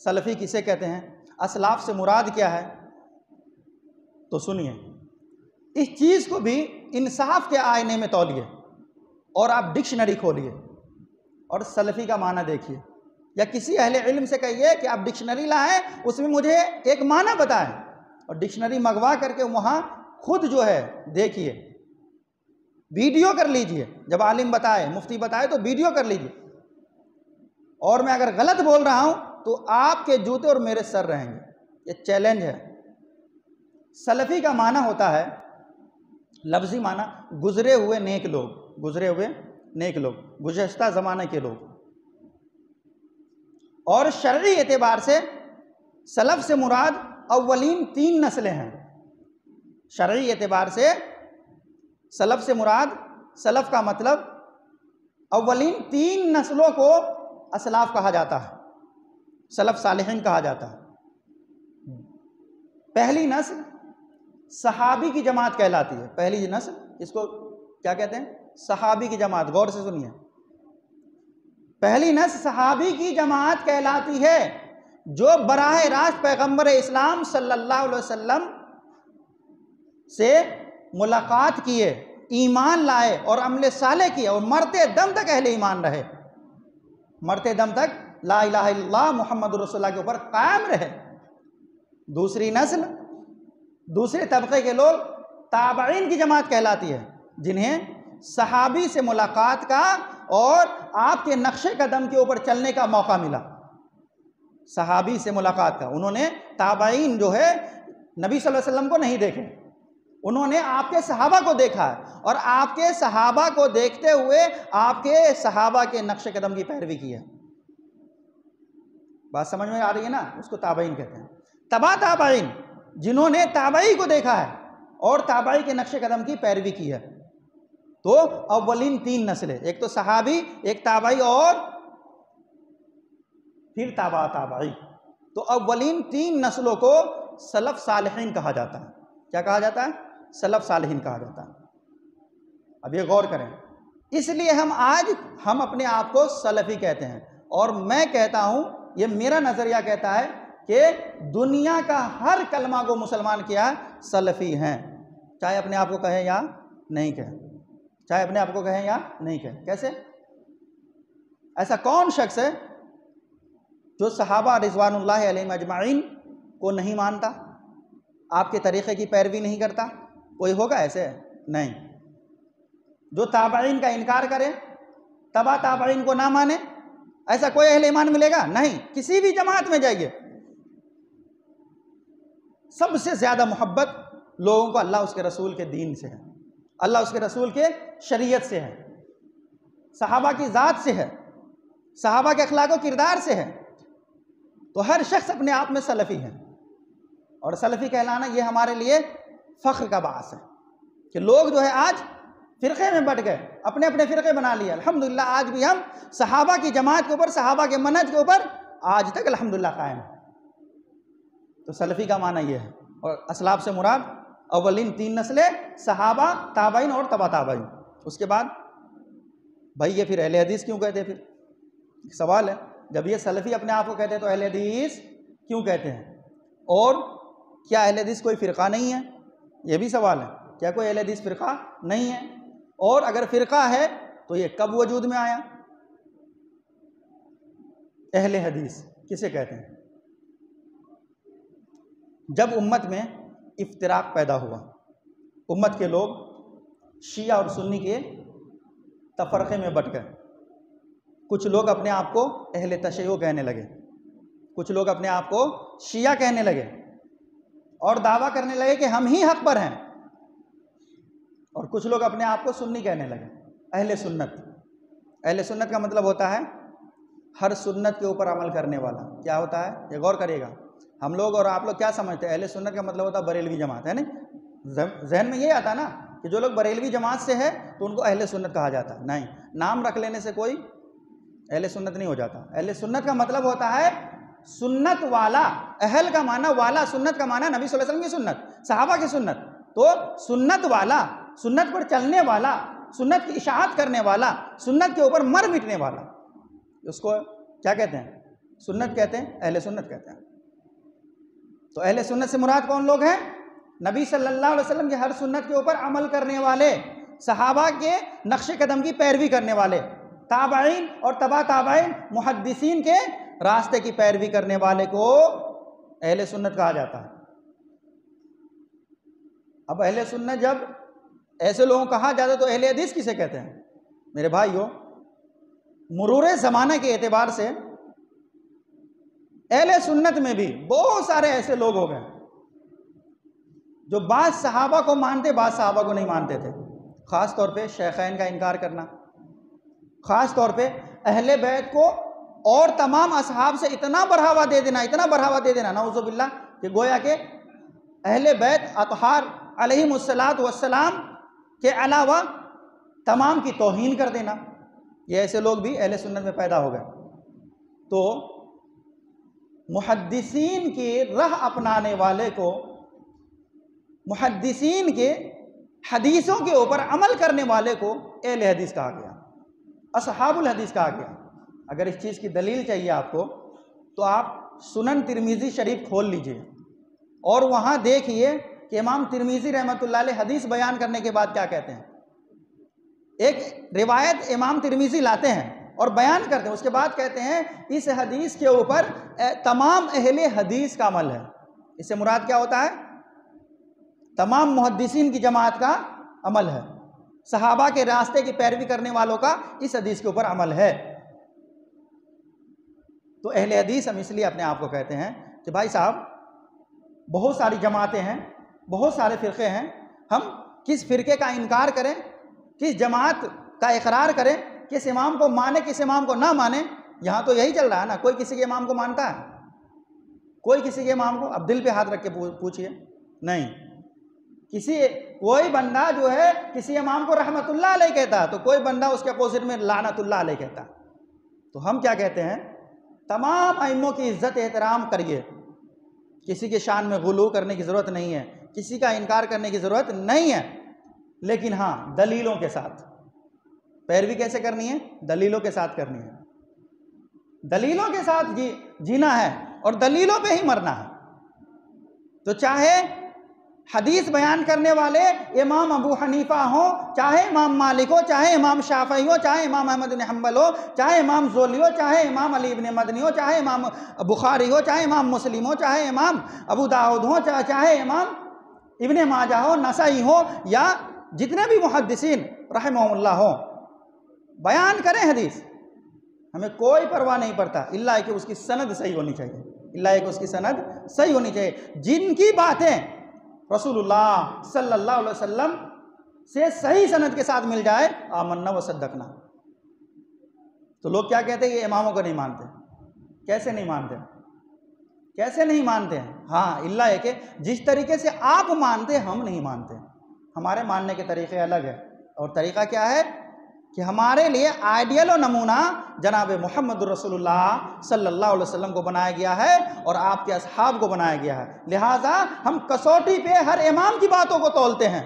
سلفی کسے کہتے ہیں، اسلاف سے مراد کیا ہے، تو سنیے، اس چیز کو بھی انصاف کے آئینے میں تولیے اور آپ ڈکشنری کھولیے اور سلفی کا معنی دیکھیے، یا کسی اہل علم سے کہیے کہ آپ ڈکشنری لائیں، اس میں مجھے ایک معنی بتائیں، اور ڈکشنری منگوا کر کے وہاں خود جو ہے دیکھیے، ویڈیو کر لیجئے، جب عالم بتائے، مفتی بتائے تو ویڈیو کر لیجئے، اور میں اگر غلط بول رہا ہوں تو آپ کے جوتے اور میرے سر رہیں گے، یہ چیلنج ہے۔ سلفی کا معنی ہوتا ہے، لفظی معنی، گزرے ہوئے نیک لوگ، گزرے ہوئے نیک لوگ، گزشتہ زمانے کے لوگ، اور شرعی اعتبار سے سلف سے مراد اولین 3 نسلیں ہیں۔ شرعی اعتبار سے سلف سے مراد، سلف کا مطلب اولین 3 نسلوں کو اسلاف کہا جاتا ہے، سلف صالحین کہا جاتا ہے۔ پہلی نسل صحابی کی جماعت کہلاتی ہے، پہلی نسل اس کو کیا کہتے ہیں، صحابی کی جماعت، غور سے سنیے، پہلی نسل صحابی کی جماعت کہلاتی ہے، جو براہ راست پیغمبر اسلام صلی اللہ علیہ وسلم سے ملاقات کیے، ایمان لائے اور عمل صالح کیے، اور مرتے دم تک اہل ایمان رہے، مرتے دم تک لا الہ الا اللہ محمد رسول اللہ کے اوپر قائم رہے۔ دوسری نسل، دوسرے طبقے کے لوگ تابعین کی جماعت کہلاتی ہے، جنہیں صحابی سے ملاقات کا اور آپ کے نقش قدم کے اوپر چلنے کا موقع ملا، صحابی سے ملاقات کا۔ انہوں نے، تابعین جو ہے، نبی صلی اللہ علیہ وسلم کو نہیں دیکھے، انہوں نے آپ کے صحابہ کو دیکھا ہے، اور آپ کے صحابہ کو دیکھتے ہوئے آپ کے صحابہ کے نقش قدم کی پیروی کی ہے۔ بات سمجھ میں آ رہی ہے نا؟ اس کو تابعین کہتے ہیں۔ تبع تابعین، جنہوں نے تابعی کو دیکھا ہے اور تابعی کے نقش قدم کی پیروی کی ہے، تو اولین 3 نسلیں، ایک تو صحابی، ایک تابعی، اور پھر تابع تابعی، تو اولین 3 نسلوں کو سلف صالحین کہا جاتا ہے۔ کیا کہا جاتا ہے؟ سلف صالحین کہا جاتا ہے۔ اب یہ غور کریں، اس لیے ہم اپنے آپ کو سلفی کہتے ہیں، اور میں کہتا ہوں، یہ میرا نظریہ کہتا ہے کہ دنیا کا ہر کلمہ کو مسلمان کیا سلفی ہیں، چاہے اپنے آپ کو کہیں یا نہیں کہیں، چاہے اپنے آپ کو کہیں یا نہیں کہیں۔ کیسے؟ ایسا کون شخص ہے جو صحابہ رضوان اللہ علیہم اجمعین کو نہیں مانتا، آپ کے طریقے کی پیروی نہیں کرتا؟ کوئی ہوگا ایسے؟ نہیں۔ جو تابعین کا انکار کرے، تبع تابعین کو نہ مانے، ایسا کوئی اہل ایمان ملے گا؟ نہیں۔ کسی بھی جماعت میں جائیے، سب سے زیادہ محبت لوگوں کو اللہ اس کے رسول کے دین سے ہے، اللہ اس کے رسول کے شریعت سے ہے، صحابہ کی ذات سے ہے، صحابہ کے اخلاق و کردار سے ہے، تو ہر شخص اپنے آپ میں سلفی ہے، اور سلفی کہلانا یہ ہمارے لیے فخر کا باعث ہے کہ لوگ جو ہے آج فرقے میں بٹ گئے، اپنے اپنے فرقے بنا لیے۔ الحمدللہ آج بھی ہم صحابہ کی جماعت کے اوپر، صحابہ کے منہج کے اوپر آج تک الحمدللہ قائم ہیں۔ تو سلفی کا معنی یہ ہے، اور اسلاف سے مراد اولین 3 نسلیں، صحابہ، تابعین اور تبع تابعین۔ اس کے بعد بھائی یہ پھر اہل حدیث کیوں کہتے ہیں؟ پھر ایک سوال ہے، جب یہ سلفی اپنے آپ کو کہتے ہیں تو اہل حدیث کیوں کہتے ہیں؟ اور کیا اہل حدیث کوئی فرقہ نہیں ہے؟ یہ بھی سوال ہے، کیا کوئی اہل حدیث فرقہ نہیں ہے؟ اور اگر فرقہ ہے تو یہ کب وجود میں آیا؟ اہل حدیث کسے کہتے ہیں؟ جب امت میں افتراق پیدا ہوا، امت کے لوگ شیعہ اور سنی کے تفرقے میں بٹ گئے، کچھ لوگ اپنے آپ کو اہل تشیع کہنے لگے، کچھ لوگ اپنے آپ کو شیعہ کہنے لگے، اور دعویٰ کرنے لگے کہ ہم ہی حق پر ہیں، اور کچھ لوگ اپنے آپ کو سنی کہنے لگے، اہل سنت۔ اہل سنت کا مطلب ہوتا ہے ہر سنت کے اوپر عمل کرنے والا۔ کیا ہوتا ہے؟ یہ غور کریے گا، ہم لوگ اور آپ لوگ کیا سمجھتے ہیں؟ اہل سنت کا مطلب ہوتا ہے بریلوی جماعت، ہے نہیں؟ ذہن میں یہ آتا نا کہ جو لوگ بریلوی جماعت سے ہے تو ان کو اہل سنت کہا جاتا ہے۔ نہیں، نام رکھ لینے سے کوئی اہل سنت نہیں ہو جاتا۔ اہل سنت کا مطلب ہوتا ہے سنت والا۔ اہل کا معنی والا، سنت کا معنی نبی صلی اللہ علیہ وسلم کی سنت، صحابہ کی سنت، تو سنت والا، سنت پر چلنے والا، سنت کی اشاعت کرنے والا، سنت کے اوپر مر مٹنے والا، اس کو کیا کہتے ہیں؟ سنت کہتے ہیں، اہل سنت کہتے ہیں۔ تو اہل سنت سے مراد کون لوگ ہیں؟ نبی صلی اللہ علیہ وسلم کی ہر سنت کے اوپر عمل کرنے والے، صحابہ کے نقش قدم کی پیروی کرنے والے، تابعین اور تبع تابعین محدثین کے راستے کی پیروی کرنے والے کو اہل سنت کہا جاتا ہے۔ اب اہل سنت جب ایسے لوگوں کو کہا جاتا ہے تو اہل حدیث کسے کہتے ہیں؟ میرے بھائیو، مرور زمانہ کے اعتبار سے اہل سنت میں بھی بہت سارے ایسے لوگ ہو گئے جو بعض صحابہ کو مانتے، بعض صحابہ کو نہیں مانتے تھے۔ خاص طور پہ شیخین کا انکار کرنا، خاص طور پہ اہل بیت کو اور تمام اصحاب سے اتنا بڑھاوا دے دینا، اتنا بڑھاوا دے دینا نعوذ باللہ، کہ گویا کہ اہل بیت اطہار علیہم الصلاۃ والسلام کے علاوہ تمام کی توہین کر دینا۔ یہ ایسے لوگ بھی اہل سنت میں پیدا ہو گئے۔ تو محدثین کی راہ اپنانے والے کو، محدثین کے حدیثوں کے اوپر عمل کرنے والے کو اہل حدیث کہا گیا، اصحاب الحدیث کہا گیا۔ اگر اس چیز کی دلیل چاہیے آپ کو تو آپ سنن ترمذی شریف کھول لیجئے اور وہاں دیکھیے کہ امام ترمذی رحمۃ اللہ علیہ حدیث بیان کرنے کے بعد کیا کہتے ہیں۔ ایک روایت امام ترمذی لاتے ہیں اور بیان کرتے ہیں، اس کے بعد کہتے ہیں اس حدیث کے اوپر تمام اہل حدیث کا عمل ہے۔ اس سے مراد کیا ہوتا ہے؟ تمام محدثین کی جماعت کا عمل ہے، صحابہ کے راستے کی پیروی کرنے والوں کا اس حدیث کے اوپر عمل ہے۔ تو اہل حدیث ہم اس لیے اپنے آپ کو کہتے ہیں کہ بھائی صاحب بہت ساری جماعتیں ہیں، بہت سارے فرقے ہیں، ہم کس فرقے کا انکار کریں، کس جماعت کا اقرار کریں، کس امام کو مانے کس امام کو نہ مانے؟ یہاں تو یہی چل رہا ہے نا، کوئی کسی کے امام کو مانتا ہے؟ کوئی کسی کے امام کو؟ اب دل پہ ہاتھ رکھ کے پوچھئے، نہیں۔ کوئی بندہ جو ہے کسی امام کو رحمت اللہ علیہ کہتا ہے تو کوئی بندہ اس کے اپوزٹ میں لعنت اللہ علیہ کہتا ہے۔ تو ہم کیا کہتے ہیں؟ تمام ائموں کی عزت احترام کریے، کسی کے شان میں غلو کرنے کی ضرورت نہیں ہے، کسی کا انکار کرنے کی ضرورت نہیں ہے، لیکن ہاں دلیلوں کے ساتھ پیروی کیسے کرنی ہے؟ دلیلوں کے ساتھ کرنی ہے، دلیلوں کے ساتھ جینا ہے اور دلیلوں پہ ہی مرنا ہے۔ تو چاہے حدیث بیان کرنے والے امام ابو حنیفہ ہوں، چاہے امام مالک ہو، چاہے امام شافعی ہو، چاہے امام احمد بن حنبل ہو، چاہے امام زولی ہو، چاہے امام علی بن مدنی ہو، چاہے امام بخاری ہو، چاہے امام مسلم ہو، چاہے امام ابو داؤد ہو، چاہے امام ابن ماجہ ہو، نسائی ہو، یا جتنے بھی محدثین رحمہ اللہ ہوں، بیان کریں حدیث، ہمیں کوئی پرواہ نہیں پڑتا، اللہ کہ اس کی سند صحیح ہونی چاہیے، اللہ کہ اس کی سند صحیح ہونی چاہیے۔ جن کی باتیں رسول اللہ صلی اللہ علیہ وسلم سے صحیح سند کے ساتھ مل جائے، آمنا و صدقنا۔ تو لوگ کیا کہتے ہیں؟ یہ اماموں کو نہیں مانتے۔ کیسے نہیں مانتے؟ کیسے نہیں مانتے ہیں؟ ہاں اللہ ہے کہ جس طریقے سے آپ مانتے ہم نہیں مانتے، ہمارے ماننے کے طریقے الگ ہیں۔ اور طریقہ کیا ہے کہ ہمارے لیے آئیڈیل و نمونہ جناب محمد رسول اللہ صلی اللہ علیہ وسلم کو بنایا گیا ہے اور آپ کے اصحاب کو بنایا گیا ہے، لہٰذا ہم کسوٹی پہ ہر امام کی باتوں کو تولتے ہیں،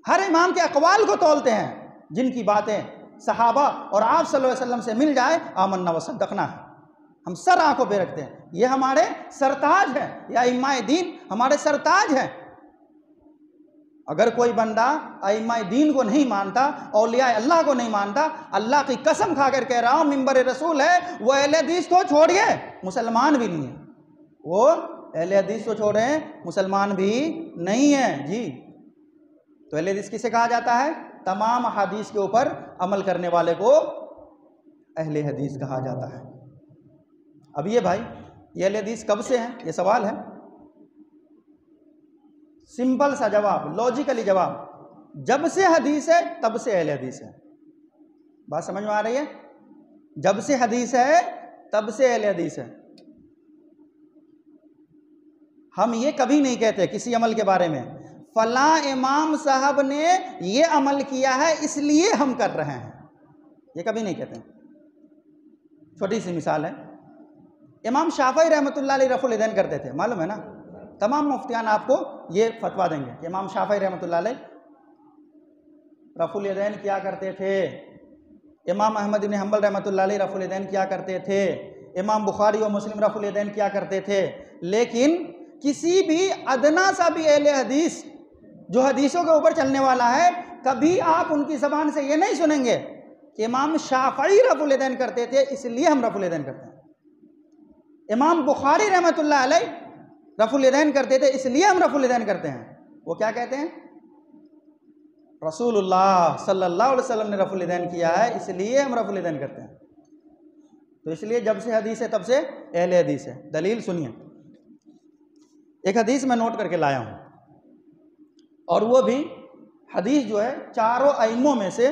ہر امام کے اقوال کو تولتے ہیں، جن کی باتیں صحابہ اور آپ صلی اللہ علیہ وسلم سے مل جائے، آمنا و صدقنا ہے، ہم سر آنکھوں پہ رکھتے ہیں۔ یہ ہمارے سرتاج ہیں، یا ائمہ دین ہمارے سرتاج ہیں۔ اگر کوئی بندہ ائمہ دین کو نہیں مانتا، اولیاء اللہ کو نہیں مانتا، اللہ کی قسم کھا کر کہہ رہا ہوں، منبر رسول ہے، وہ اہل حدیث تو چھوڑیے مسلمان بھی نہیں ہے، وہ اہل حدیث تو چھوڑے ہیں مسلمان بھی نہیں ہے جی۔ تو اہل حدیث کسے کہا جاتا ہے؟ تمام احادیث کے اوپر عمل کرنے والے کو اہل حدیث کہا جاتا ہے۔ اب یہ بھائی یہ اہل حدیث کب سے ہیں؟ یہ سوال ہے۔ سمپل سا جواب، لوجیکلی جواب، جب سے حدیث ہے تب سے اہل حدیث ہے۔ بات سمجھ میں آ رہی ہے؟ جب سے حدیث ہے تب سے اہل حدیث ہے۔ ہم یہ کبھی نہیں کہتے کسی عمل کے بارے میں فلاں امام صاحب نے یہ عمل کیا ہے اس لیے ہم کر رہے ہیں، یہ کبھی نہیں کہتے۔ چھوٹی سی مثال ہے، امام شافعی رحمۃ اللہ علیہ رفع الیدین کرتے تھے، معلوم ہے نا؟ تمام مفتیان آپ کو یہ فتویٰ دیں گے کہ امام شافعی رحمۃ اللہ علیہ رفع الیدین کیا کرتے تھے، امام احمد بن حنبل رحمۃ اللہ علیہ رفع الیدین کیا کرتے تھے، امام بخاری و مسلم رفع الیدین کیا کرتے تھے، لیکن کسی بھی ادنا سا بھی اہل حدیث جو حدیثوں کے اوپر چلنے والا ہے، کبھی آپ ان کی زبان سے یہ نہیں سنیں گے کہ امام شافعی رفع الیدین کرتے تھے اس لیے ہم رفع الیدین کرتے ہیں، امام بخاری رحمۃ اللہ علیہ رفع الیدین کرتے تھے اس لیے ہم رفع الیدین کرتے ہیں۔ وہ کیا کہتے ہیں؟ رسول اللہ صلی اللہ علیہ وسلم نے رفع الیدین کیا ہے اس لیے ہم رفع الیدین کرتے ہیں۔ تو اس لیے جب سے حدیث ہے تب سے اہل حدیث ہے۔ دلیل سنیے، ایک حدیث میں نوٹ کر کے لایا ہوں، اور وہ بھی حدیث جو ہے چاروں ائموں میں سے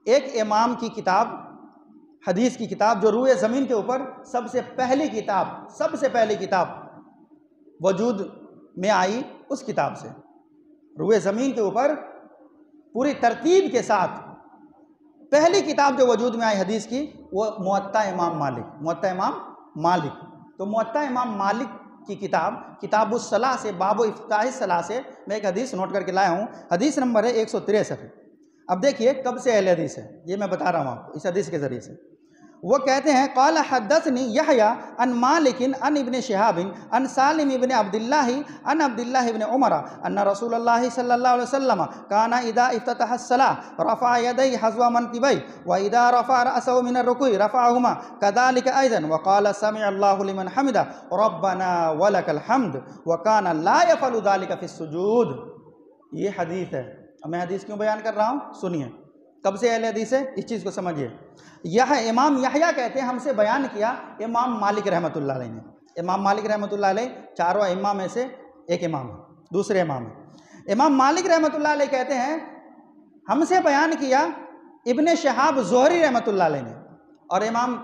ایک امام کی کتاب، حدیث کی کتاب جو روئے زمین کے اوپر سب سے پہلی کتاب وجود میں آئی، اس کتاب سے روئے زمین کے اوپر پوری ترتیب کے ساتھ پہلی کتاب جو وجود میں آئی حدیث کی، وہ موطا امام مالک۔ تو موطا امام مالک کی کتاب الصلاۃ سے، باب افتتاح الصلاۃ سے میں ایک حدیث نوٹ کر کے لایا ہوں۔ حدیث نمبر ہے 163۔ اب دیکھیے کب سے اہل حدیث ہے، یہ میں بتا رہا ہوں آپ کو اس حدیث کے ذریعے سے۔ وہ کہتے ہیں قال حدثني يحيى عن مالك عن ابن شهاب عن سالم بن عبد الله بن عمر ان رسول الله صلى الله عليه وسلم كان اذا افتتح الصلاه رفع يديه حذو منكبيه واذا رفع راسه من الركوع رفعهما كذلك ايضا وقال سمع الله لمن حمده ربنا ولك الحمد وكان لا يفعل ذلك في السجود۔ یہ حدیث ہے۔ اب میں حدیث کیوں بیان کر رہا ہوں، سنیے کب سے اہل حدیث ہے، اس چیز کو سمجھیے۔ امام یحییٰ کہتے ہیں ہم سے بیان کیا امام مالک رحمۃ اللہ علیہ نے۔ امام مالک رحمۃ اللہ علیہ چاروں ائمہ میں سے ایک امام ہے، دوسرے امام ہیں۔ امام مالک رحمۃ اللہ علیہ کہتے ہیں ہم سے بیان کیا ابن شہاب زہری رحمۃ اللہ علیہ نے، اور امام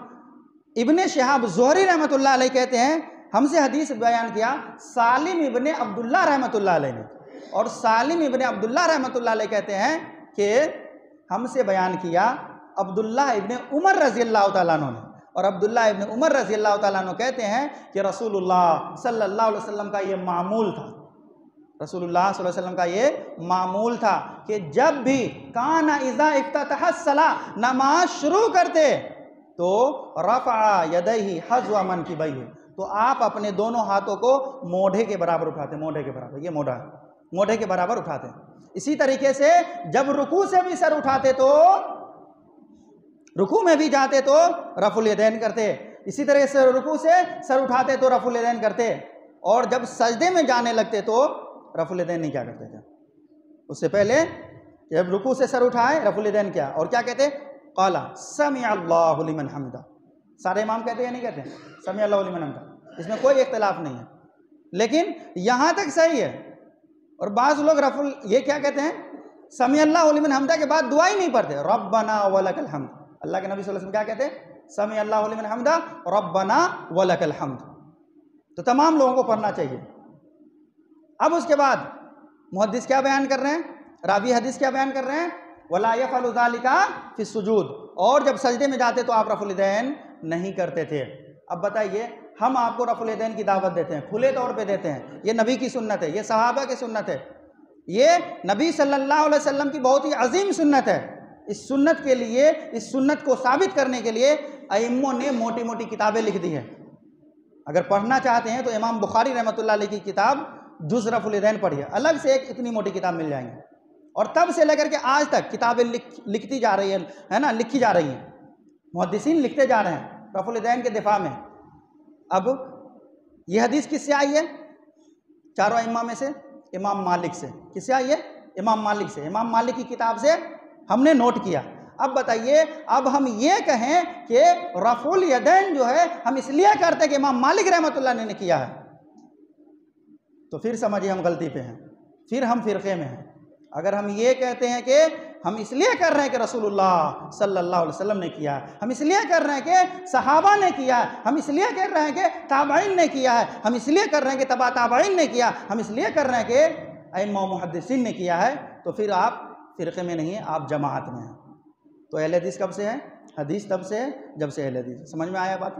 ابن شہاب زہری رحمۃ اللہ علیہ کہتے ہیں ہم سے حدیث بیان کیا سالم ابن عبداللہ رحمۃ اللہ علیہ نے، اور سالم ابن عبداللہ رحمۃ اللہ علیہ کہتے ہیں کہ ہم سے بیان کیا عبداللہ ابن عمر رضی اللہ تعالیٰ عنہ نے، اور عبداللہ ابن عمر رضی اللہ تعالیٰ عنہ کہتے ہیں کہ رسول اللہ صلی اللہ علیہ وسلم کا یہ معمول تھا، رسول اللہ صلی اللہ علیہ وسلم کا یہ معمول تھا کہ جب بھی کان اذا افتتح الصلاۃ، نماز شروع کرتے تو رفع یدیہ حذو منکبیہ، تو آپ اپنے دونوں ہاتھوں کو موڈھے کے برابر اٹھاتے، موڈھے کے برابر، یہ موڈھا ہے، موڈھے کے برابر اٹھاتے۔ اسی طریقے سے جب رکوع سے بھی سر اٹھاتے تو رکوع میں بھی جاتے تو رفع الیدین کرتے، اسی طرح سے رکوع سے سر اٹھاتے تو رفع الیدین کرتے، اور جب سجدے میں جانے لگتے تو رفع الیدین نہیں کیا کرتے تھے۔ اس سے پہلے جب رکوع سے سر اٹھائے رفع الیدین کیا، اور کیا کہتے؟ قال سمع اللہ لمن حمدہ۔ سارے امام کہتے ہیں یا نہیں کہتے؟ سمع اللہ لمن حمدہ، اس میں کوئی اختلاف نہیں ہے، لیکن یہاں تک صحیح ہے۔ اور بعض لوگ یہ کیا کہتے ہیں، سمع اللہ لمن حمدہ کے بعد دعا ہی نہیں پڑھتے، ربنا ولک الحمد۔ اللہ کے نبی صلی اللہ علیہ وسلم کیا کہتے ہیں؟ سمع اللہ لمن حمدہ ربنا ولک الحمد۔ تو تمام لوگوں کو پڑھنا چاہیے۔ اب اس کے بعد محدث کیا بیان کر رہے ہیں، راوی حدیث کیا بیان کر رہے ہیں؟ ولا یفعل ذلک فی السجود، اور جب سجدے میں جاتے تو آپ رفع الیدین نہیں کرتے تھے۔ اب بتائیے ہم آپ کو رفع الیدین کی دعوت دیتے ہیں، کھلے طور پہ دیتے ہیں، یہ نبی کی سنت ہے، یہ صحابہ کی سنت ہے، یہ نبی صلی اللہ علیہ وسلم کی بہت ہی عظیم سنت ہے۔ اس سنت کے لیے، اس سنت کو ثابت کرنے کے لیے ائموں نے موٹی موٹی کتابیں لکھ دی ہیں۔ اگر پڑھنا چاہتے ہیں تو امام بخاری رحمۃ اللہ علیہ کی کتاب جز رفع الیدین پڑھیے، الگ سے ایک اتنی موٹی کتاب مل جائیں گے، اور تب سے لے کر کے آج تک کتابیں لکھی جا رہی ہیں، محدثین لکھتے جا رہے ہیں رفع الیدین کے دفاع میں۔ اب یہ حدیث کس سے آئی ہے؟ چاروں ائمہ میں سے امام مالک سے۔ کس سے آئی ہے؟ امام مالک سے۔ امام مالک کی کتاب سے ہم نے نوٹ کیا۔ اب بتائیے، اب ہم یہ کہیں کہ رفع الیدین جو ہے ہم اس لیے کرتے کہ امام مالک رحمۃ اللہ نے کیا ہے، تو پھر سمجھیے ہم غلطی پہ ہیں، پھر ہم فرقے میں ہیں۔ اگر ہم یہ کہتے ہیں کہ ہم اس لیے کر رہے ہیں کہ رسول اللہ صلی اللہ علیہ وسلم نے کیا ہے، ہم اس لیے کر رہے ہیں کہ صحابہ نے کیا ہے، ہم اس لیے کر رہے ہیں کہ تابعین نے کیا ہے، ہم اس لیے کر رہے ہیں کہ تبع تابعین نے کیا، ہم اس لیے کر رہے ہیں کہ ائمہ و محدثین نے کیا ہے، تو پھر آپ فرقے میں نہیں ہیں، آپ جماعت میں ہیں۔ تو اہل حدیث کب سے ہے؟ حدیث تب سے ہے جب سے اہل حدیث۔ سمجھ میں آیا بات؟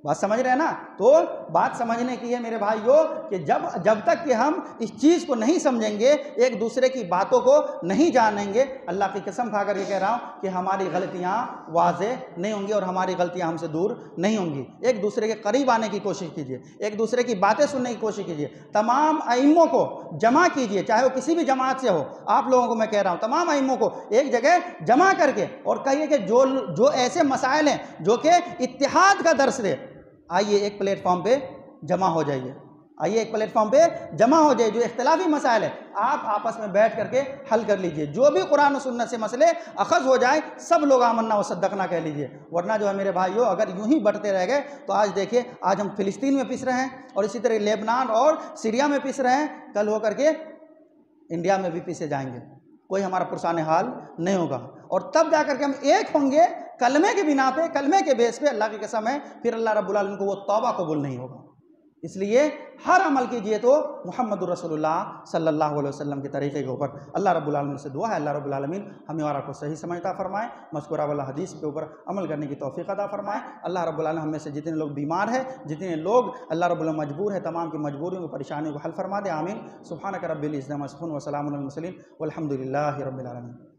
بات سمجھ رہے ہیں نا؟ تو بات سمجھنے کی ہے میرے بھائیوں کہ جب تک کہ ہم اس چیز کو نہیں سمجھیں گے، ایک دوسرے کی باتوں کو نہیں جانیں گے، اللہ کی قسم کھا کر یہ کہہ رہا ہوں کہ ہماری غلطیاں واضح نہیں ہوں گی اور ہماری غلطیاں ہم سے دور نہیں ہوں گی۔ ایک دوسرے کے قریب آنے کی کوشش کیجئے، ایک دوسرے کی باتیں سننے کی کوشش کیجئے، تمام ائموں کو جمع کیجئے، چاہے وہ کسی بھی جماعت سے ہو۔ آپ لوگوں کو میں کہہ رہا ہوں تمام ائموں کو ایک جگہ جمع کر کے اور کہیے کہ جو ایسے مسائل ہیں جو کہ اتحاد کا درس دے، آئیے ایک پلیٹ فارم پہ جمع ہو جائیے، آئیے ایک پلیٹ فارم پہ جمع ہو جائے۔ جو اختلافی مسائل ہیں آپ آپس میں بیٹھ کر کے حل کر لیجئے، جو بھی قرآن و سنت سے مسئلے اخذ ہو جائیں سب لوگ آمنا و صدقنا کہہ لیجئے۔ ورنہ جو ہے میرے بھائیوں اگر یوں ہی بڑھتے رہ گئے تو آج دیکھیے، آج ہم فلسطین میں پس رہے ہیں اور اسی طرح لیبنان اور سیریا میں پس رہے ہیں، کل ہو کر کے انڈیا میں بھی پیسے جائیں گے، کوئی ہمارا پرسان حال نہیں ہوگا، اور تب جا کر کے ہم ایک ہوں گے کلمے کی بنا پہ، کلمے کے بیس پہ۔ اللہ کی قسم ہے پھر اللہ رب العالمین کو وہ توبہ قبول نہیں ہوگا۔ اس لیے ہر عمل کیجئے تو محمد الرسول اللہ صلی اللہ علیہ وسلم کے طریقے کے اوپر۔ اللہ رب العالمین سے دعا ہے اللہ رب العالمین ہمیں اور آپ کو صحیح سمجھتا فرمائے، مذکورہ والا حدیث کے اوپر عمل کرنے کی توفیق عطا فرمائے۔ اللہ رب العالمین ہم میں سے جتنے لوگ بیمار ہیں، جتنے لوگ اللہ رب العالمین مجبور ہے، تمام کی مجبوریوں کو، پریشانیوں کو حل فرما دے، آمین۔ سبحانک رب العزت عما یصفون وسلام علی المرسلین والحمد للہ رب العالمین۔